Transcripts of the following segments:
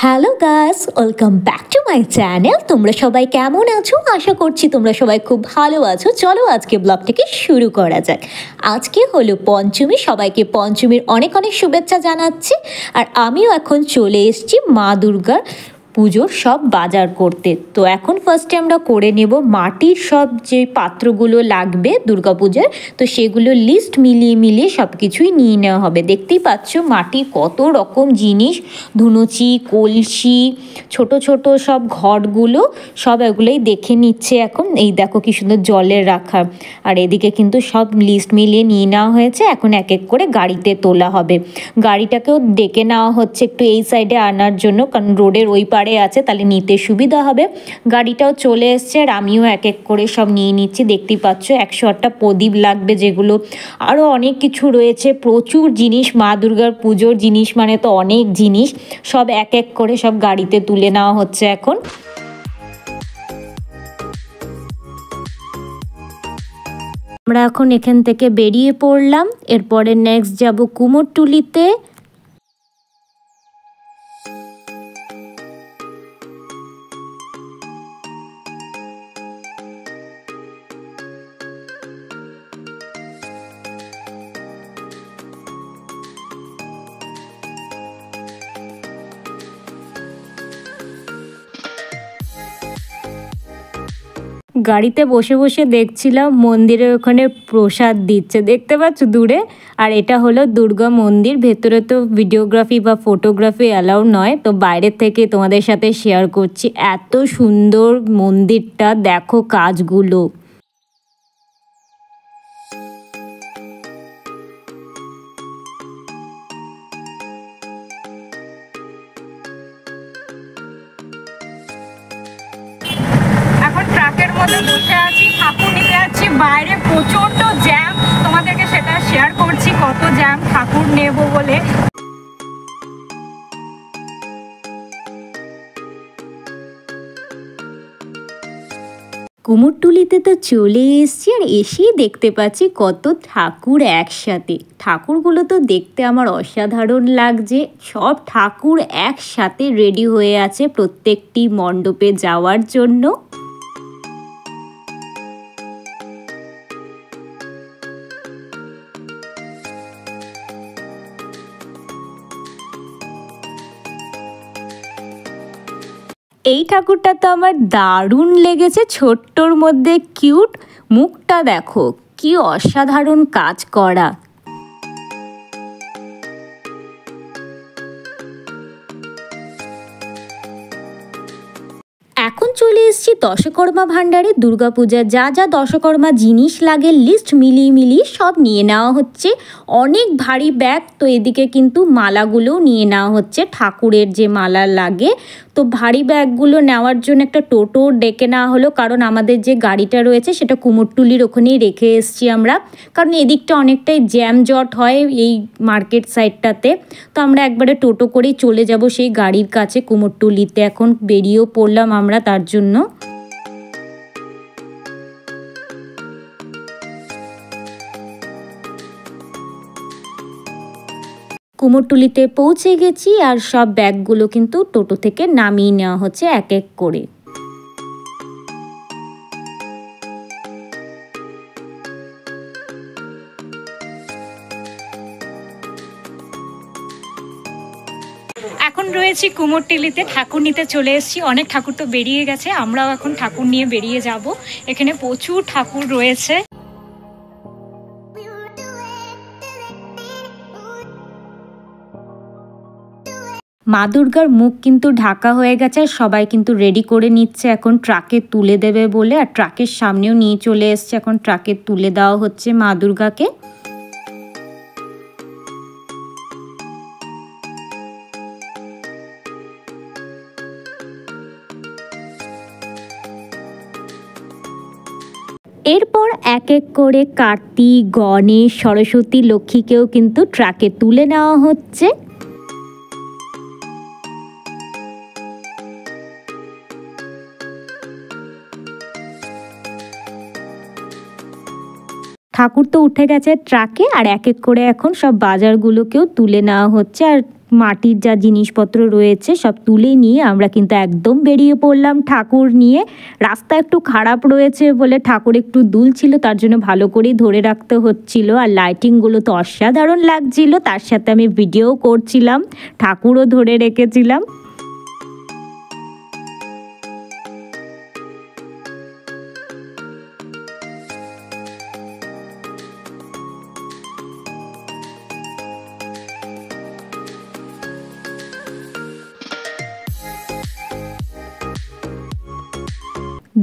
Hello guys, welcome back to my channel. তোমরা সবাই কেমন আছো? আশা করছি তোমরা সবাই খুব ভালো আছো। চলো আজকে ব্লগটাকে শুরু করা যাক। আজকে হলো পঞ্চমী, সবাইকে পঞ্চমীর অনেক অনেক শুভেচ্ছা জানাচ্ছি। আর আমিও এখন চলে এসেছি মা দুর্গার পুজোর সব বাজার করতে। তো এখন ফার্স্টে আমরা করে নেব মাটির সব যে পাত্রগুলো লাগবে দুর্গাপূজার, তো সেগুলো লিস্ট মিলিয়ে সব কিছুই নিয়ে নেওয়া হবে। দেখতেই পাচ্ছ মাটির কত রকম জিনিস, ধুনুচি, কলসি, ছোট ছোট সব ঘটগুলো, সব এগুলোই দেখে নিচ্ছে এখন। এই দেখো কি সুন্দর জলের রাখা। আর এদিকে কিন্তু সব লিস্ট মিলিয়ে নিয়ে নেওয়া হয়েছে। এখন এক এক করে গাড়িতে তোলা হবে। গাড়িটাকেও ডেকে নেওয়া হচ্ছে একটু এই সাইডে আনার জন্য, কারণ রোডের ওই পারে আছে, তাহলে নিতে সুবিধা হবে। গাড়িটাও চলে এসছে আর আমিও এক এক করে সব নিয়ে নিচ্ছি। দেখতেই পাচ্ছ 108টা প্রদীপ লাগবে, যেগুলো আরও অনেক কিছু রয়েছে, প্রচুর জিনিস। মা দুর্গার পুজোর জিনিস মানে তো অনেক জিনিস, সব এক এক করে সব গাড়িতে তুলে নেওয়া হচ্ছে এখন। আমরা এখন এখান থেকে বেরিয়ে পড়লাম। এরপরে নেক্সট যাব কুমোরটুলিতে। গাড়িতে বসে বসে দেখছিলাম মন্দিরের ওখানে প্রসাদ দিচ্ছে, দেখতে পাচ্ছ দূরে। আর এটা হলো দুর্গা মন্দির। ভেতরে তো ভিডিওগ্রাফি বা ফটোগ্রাফি অ্যালাউ নয়, তো বাইরের থেকে তোমাদের সাথে শেয়ার করছি। এত সুন্দর মন্দিরটা, দেখো কাজগুলো। ট্রাকের মধ্যে বসে আছি, ঠাকুর নিতে যাচ্ছি। বাইরে প্রচন্ড জ্যাম, তোমাদেরকে সেটা শেয়ার করছি কত জ্যাম ঠাকুর নেব বলে। কুমোরটুলিতে তো চলে এসেছি, আর এসেই দেখতে পাচ্ছি কত ঠাকুর একসাথে। ঠাকুরগুলো তো দেখতে আমার অসাধারণ লাগছে। সব ঠাকুর একসাথে রেডি হয়ে আছে প্রত্যেকটি মণ্ডপে যাওয়ার জন্য। এই ঠাকুরটা তো আমার দারুণ লেগেছে, ছোট্টর মধ্যে কিউট। মুখটা দেখো কি অসাধারণ কাজ করা। এখন চলে এসেছি দশকর্মা ভাণ্ডারে। দুর্গাপূজার যা যা দশকর্মা জিনিস লাগে লিস্ট মিলিয়ে সব নিয়ে নেওয়া হচ্ছে। অনেক ভারী ব্যাগ, তো এদিকে কিন্তু মালাগুলোও নিয়ে নেওয়া হচ্ছে, ঠাকুরের যে মালা লাগে। তো ভারী ব্যাগগুলো নেওয়ার জন্য একটা টোটো ডেকে নেওয়া হলো, কারণ আমাদের যে গাড়িটা রয়েছে সেটা কুমোরটুলির ওখানেই রেখে এসেছি আমরা, কারণ এদিকটা অনেকটাই জ্যাম জট হয় এই মার্কেট সাইডটাতে। তো আমরা একবারে টোটো করেই চলে যাব সেই গাড়ির কাছে কুমোরটুলিতে। এখন বেরিয়েও পড়লাম আমরা তার জন্য। কুমোরটুলিতে পৌঁছে গেছি, আর সব ব্যাগগুলো কিন্তু টোটো থেকে নামিয়ে নেওয়া হচ্ছে এক এক করে। এখন রয়েছি কুমোরটুলিতে, ঠাকুর নিতে চলে এসেছি। অনেক ঠাকুর তো বেরিয়ে গেছে, আমরাও এখন ঠাকুর নিয়ে বেরিয়ে যাব। এখানে প্রচুর ঠাকুর রয়েছে। মা দুর্গার মুখ কিন্তু ঢাকা হয়ে গেছে, আর সবাই কিন্তু রেডি করে নিচ্ছে এখন ট্রাকে তুলে দেবে বলে। আর ট্রাকের সামনেও নিয়ে চলে এসছে, এখন ট্রাকে তুলে দেওয়া হচ্ছে মা দুর্গাকে। এরপর এক এক করে কার্তিক, গণেশ, সরস্বতী, লক্ষ্মীকেও কিন্তু ট্রাকে তুলে নেওয়া হচ্ছে। ঠাকুর তো উঠে গেছে ট্রাকে, আর এক এক করে এখন সব বাজারগুলোকেও তুলে নেওয়া হচ্ছে। আর মাটির যা জিনিসপত্র রয়েছে সব তুলে নিয়ে আমরা কিন্তু একদম বেরিয়ে পড়লাম ঠাকুর নিয়ে। রাস্তা একটু খারাপ রয়েছে বলে ঠাকুর একটু দুলছিল, তার জন্য ভালো করেই ধরে রাখতে হচ্ছিল। আর লাইটিংগুলো তো অসাধারণ লাগছিল, তার সাথে আমি ভিডিও করছিলাম, ঠাকুরও ধরে রেখেছিলাম।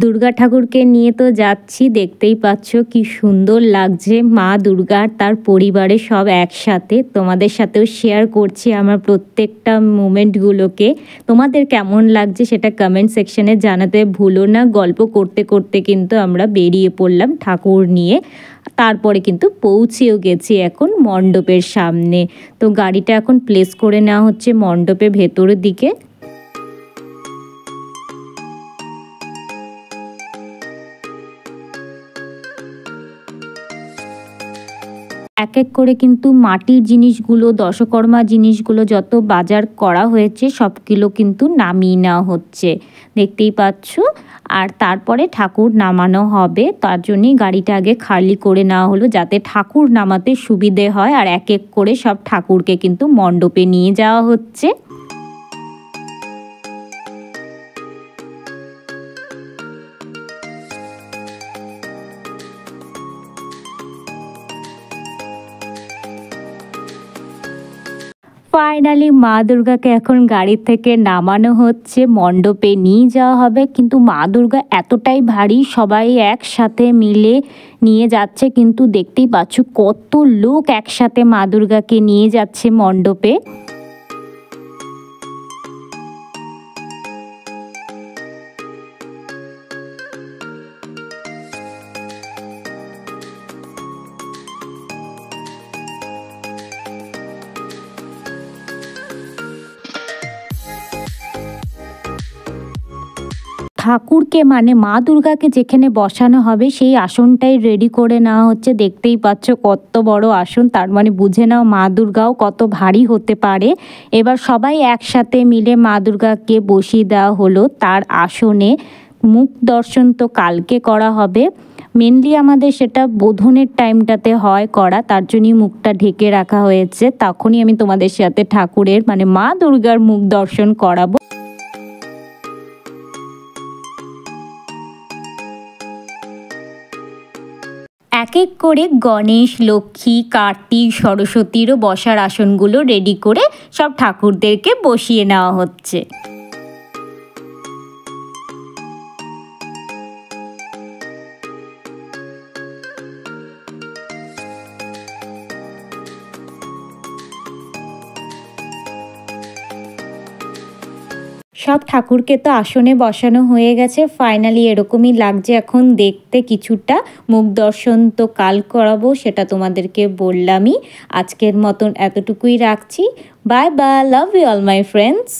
দুর্গা ঠাকুরকে নিয়ে তো যাচ্ছি, দেখতেই পাচ্ছ কি সুন্দর লাগছে মা দুর্গা তার পরিবারের সব একসাথে। তোমাদের সাথেও শেয়ার করছি আমার প্রত্যেকটা মোমেন্টগুলোকে। তোমাদের কেমন লাগছে সেটা কমেন্ট সেকশনে জানাতে ভুলো না। গল্প করতে করতে কিন্তু আমরা বেরিয়ে পড়লাম ঠাকুর নিয়ে। তারপরে কিন্তু পৌঁছেও গেছি এখন মণ্ডপের সামনে। তো গাড়িটা এখন প্লেস করে নেওয়া হচ্ছে মণ্ডপের ভেতরের দিকে। এক এক করে কিন্তু মাটির জিনিসগুলো, দশকর্মা জিনিসগুলো যত বাজার করা হয়েছে সবগুলো কিন্তু নামিয়ে নেওয়া হচ্ছে, দেখতেই পাচ্ছ। আর তারপরে ঠাকুর নামানো হবে, তার জন্যই গাড়িটা আগে খালি করে নেওয়া হলো যাতে ঠাকুর নামাতে সুবিধে হয়। আর এক এক করে সব ঠাকুরকে কিন্তু মণ্ডপে নিয়ে যাওয়া হচ্ছে। ফাইনালি মা দুর্গাকে এখন গাড়ি থেকে নামানো হচ্ছে, মণ্ডপে নিয়ে যাওয়া হবে। কিন্তু মা দুর্গা এতটাই ভারী, সবাই একসাথে মিলে নিয়ে যাচ্ছে। কিন্তু দেখতেই পাচ্ছ কত লোক একসাথে মা দুর্গাকে নিয়ে যাচ্ছে মণ্ডপে। ঠাকুরকে মানে মা দুর্গাকে যেখানে বসানো হবে সেই আসনটাই রেডি করে নেওয়া হচ্ছে। দেখতেই পাচ্ছ কত বড় আসন, তার মানে বুঝে নাও মা দুর্গাও কত ভারী হতে পারে। এবার সবাই একসাথে মিলে মা দুর্গাকে বসিয়ে দেওয়া হলো তার আসনে। মুখ দর্শন তো কালকে করা হবে, মেনলি আমাদের সেটা বোধনের টাইমটাতে হয় করা, তার জন্যই মুখটা ঢেকে রাখা হয়েছে। তখনই আমি তোমাদের সাথে ঠাকুরের মানে মা দুর্গার মুখ দর্শন করাবো। এক এক করে গণেশ, লক্ষ্মী, কার্তিক, সরস্বতীরও বসার আসনগুলো রেডি করে সব ঠাকুরদেরকে বসিয়ে নেওয়া হচ্ছে। সব ঠাকুরকে তো আসনে বসানো হয়ে গেছে। ফাইনালি এরকমই লাগছে এখন দেখতে কিছুটা। মুখ দর্শন তো কাল করাবো, সেটা তোমাদেরকে বললামই। আজকের মতন এতটুকুই রাখছি। Bye bye, love you all my friends.